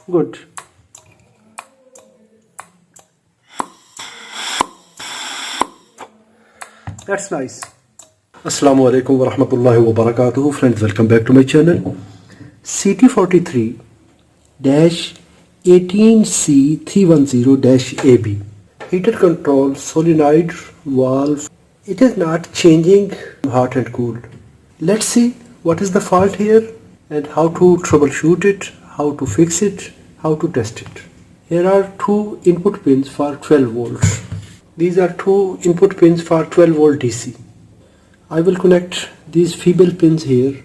Good. That's nice. Assalamu alaikum wa rahmatullahi wa barakatuhu. Friends, welcome back to my channel. CT43-18C310-AB. Heater control solenoid valve. It is not changing hot and cold. Let's see what is the fault here and how to troubleshoot it, how to fix it, how to test it. Here are two input pins for 12 volts. These are two input pins for 12 volt DC. I will connect these feeble pins here.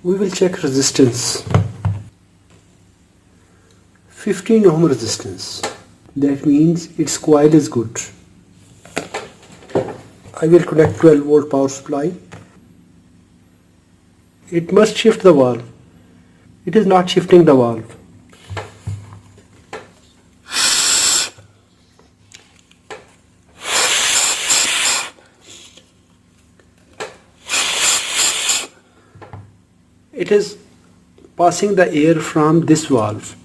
We will check resistance. 15 ohm resistance. That means its coil is good. I will connect 12 volt power supply. It must shift the valve. It is not shifting the valve. It is passing the air from this valve.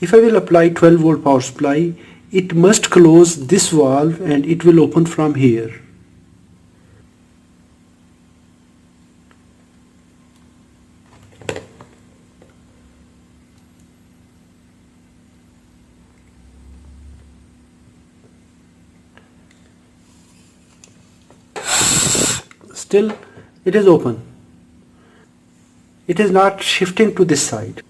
If I will apply 12 volt power supply, it must close this valve and it will open from here. Still, it is open. It is not shifting to this side.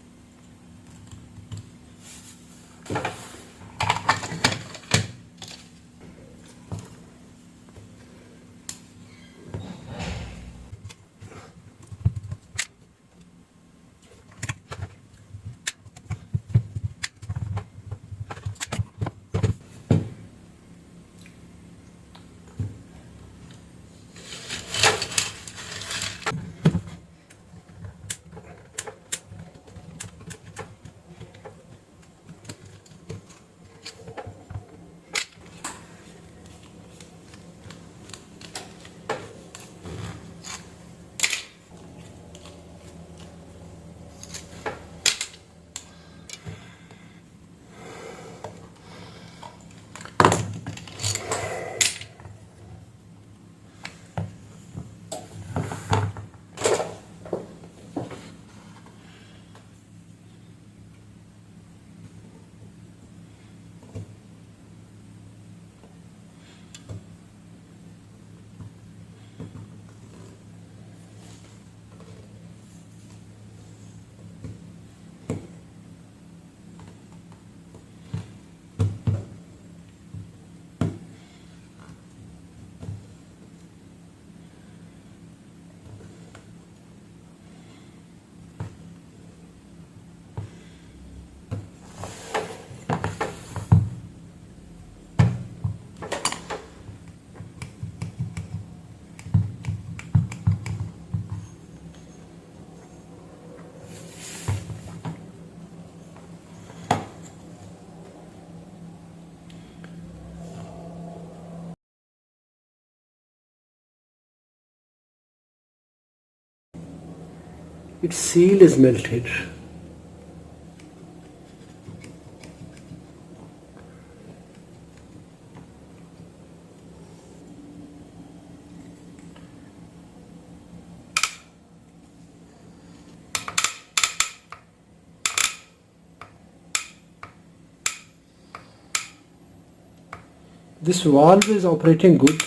Its seal is melted. This valve is operating good.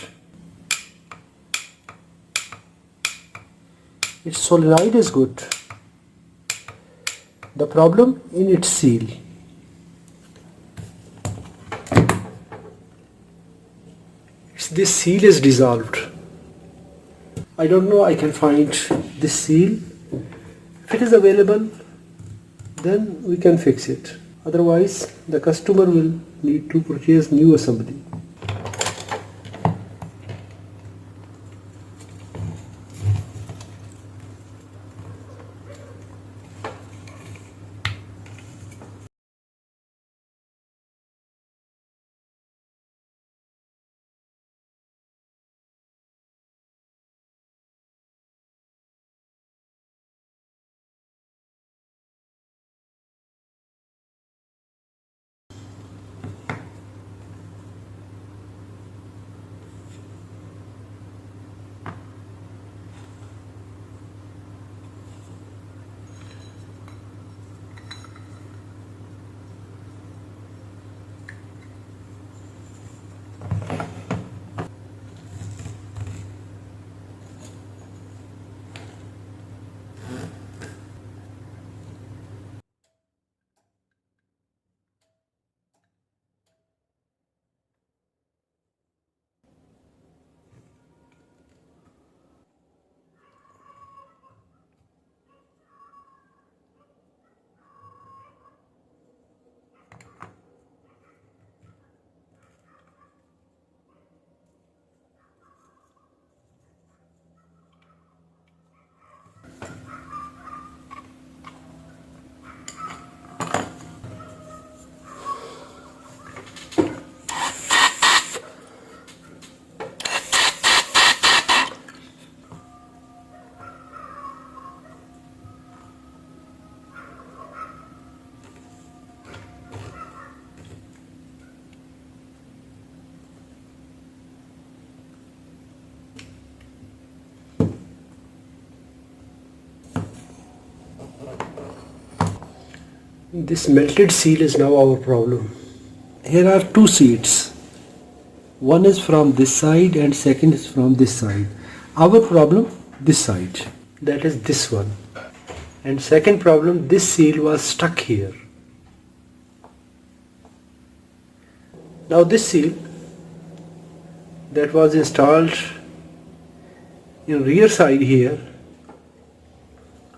Its solenoid is good. The problem in its seal. This seal is dissolved. I don't know, I can find this seal. If it is available, then we can fix it. Otherwise, the customer will need to purchase new assembly. This melted seal is now our problem. Here are two seats. One is from this side and second is from this side. Our problem, this side. That is this one. And second problem, this seal was stuck here. Now this seal that was installed in rear side here,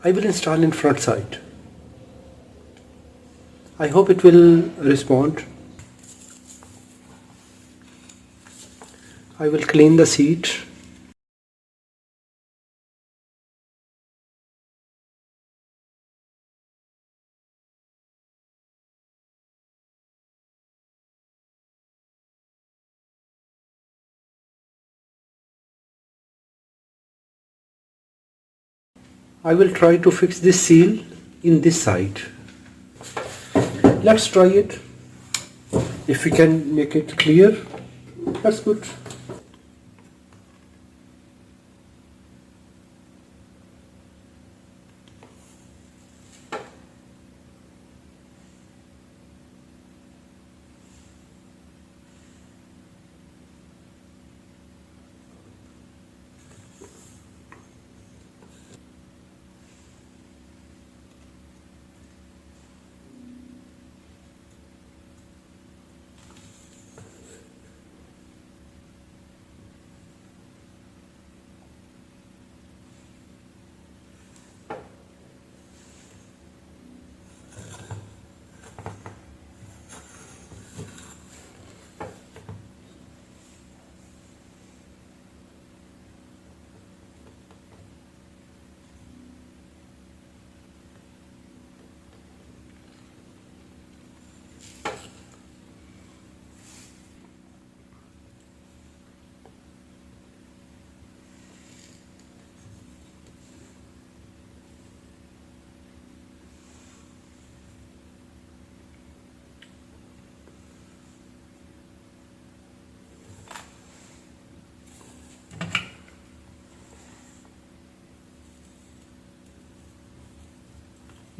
I will install in front side. I hope it will respond. I will clean the seat. I will try to fix this seal in this side. Let's try it. If we can make it clear, that's good.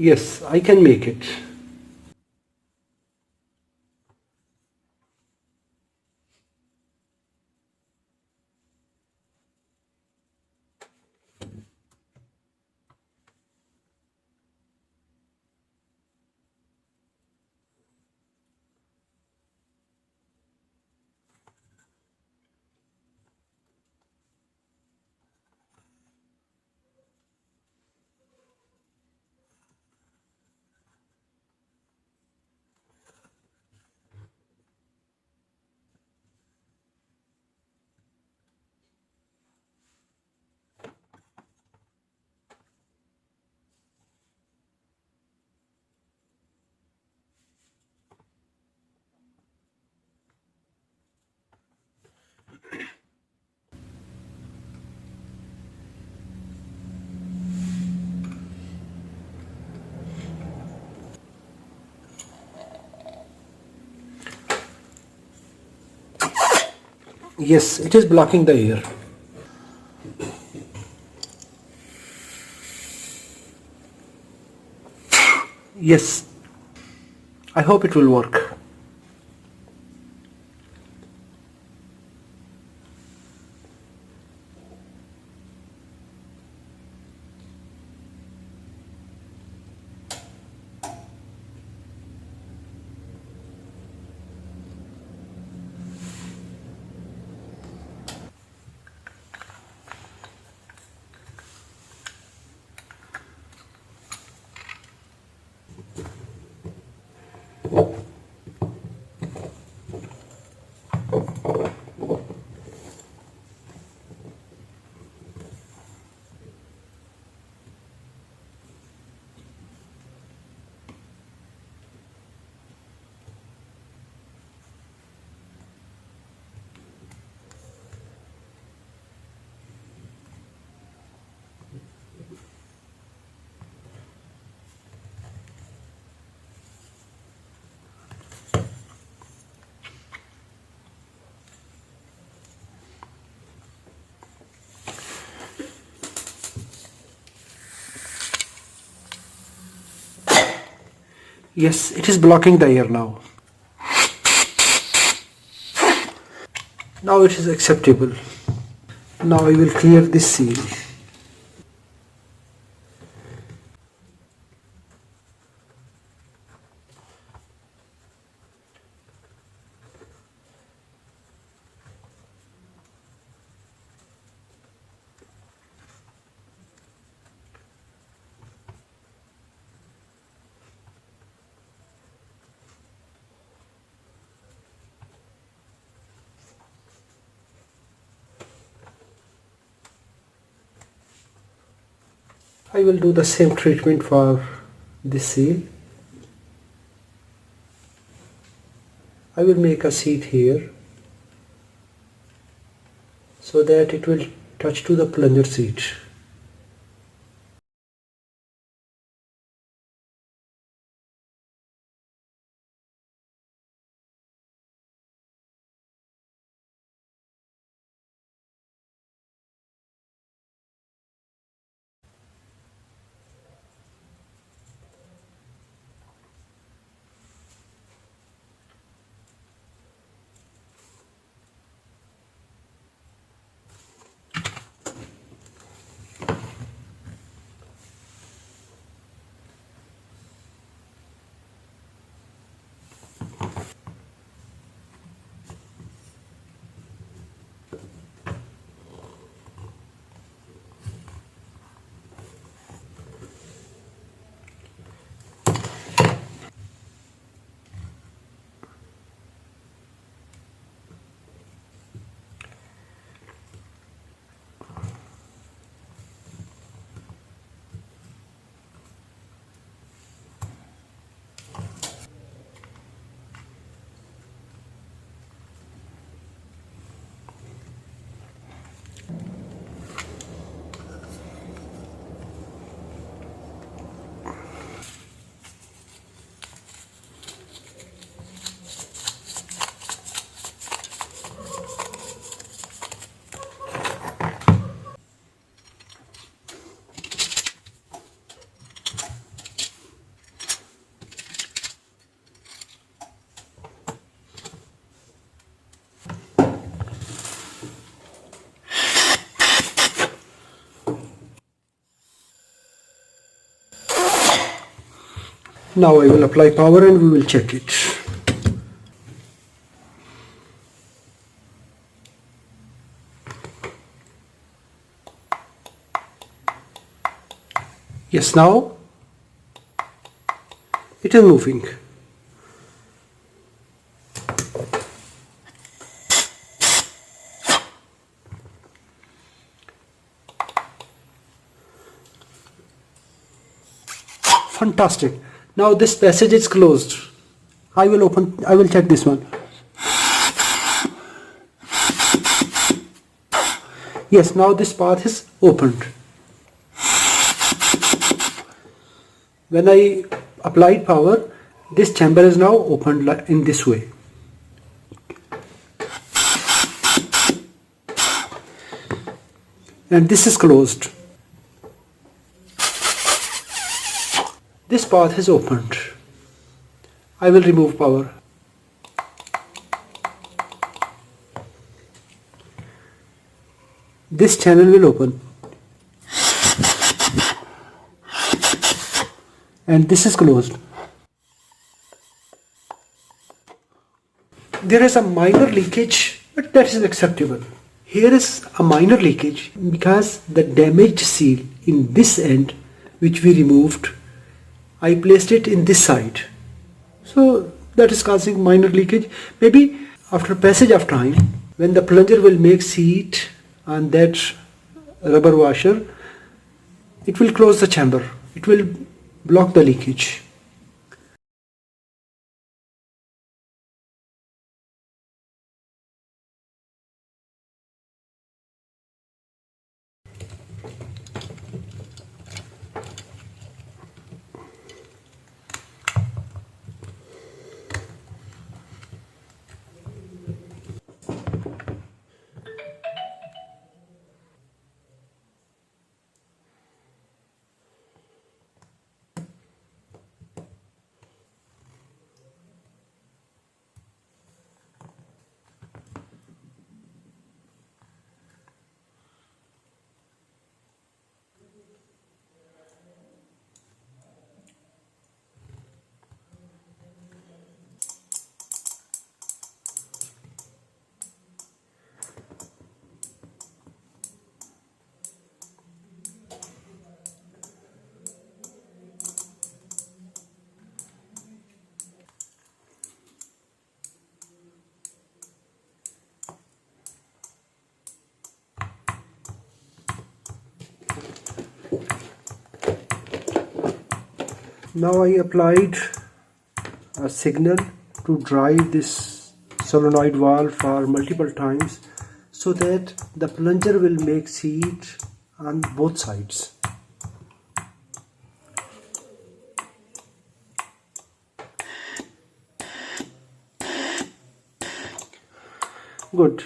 Yes, I can make it. Yes, it is blocking the air. Yes, I hope it will work. Yes, it is blocking the air now. Now it is acceptable. Now I will clear this seal. I will do the same treatment for this seal. I will make a seat here so that it will touch to the plunger seat. Now I will apply power and we will check it. Yes, now it is moving. Fantastic. Now this passage is closed. I will check this one. Yes, now this path is opened. When I applied power, this chamber is now opened in this way. And this is closed. This path is opened. I will remove power. This channel will open. And this is closed. There is a minor leakage, but that is acceptable. Here is a minor leakage because the damaged seal in this end, which we removed, I placed it in this side. So that is causing minor leakage. Maybe after passage of time, when the plunger will make seat on that rubber washer, it will close the chamber. It will block the leakage. Now I applied a signal to drive this solenoid valve for multiple times so that the plunger will make seat on both sides. Good.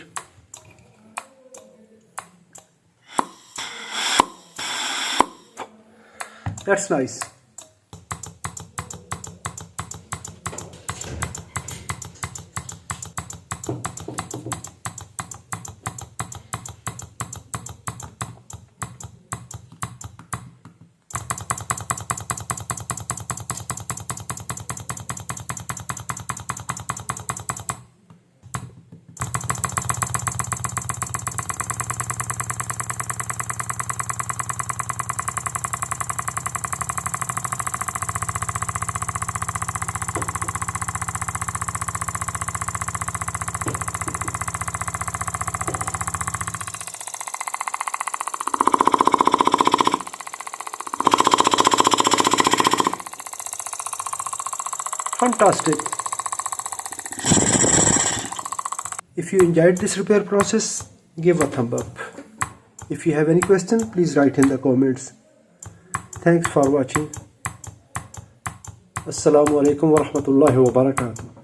That's nice. Fantastic. If you enjoyed this repair process, give a thumb up. If you have any question, please write in the comments. Thanks for watching. Assalamu alaikum wa rahmatullahi wa barakatuh.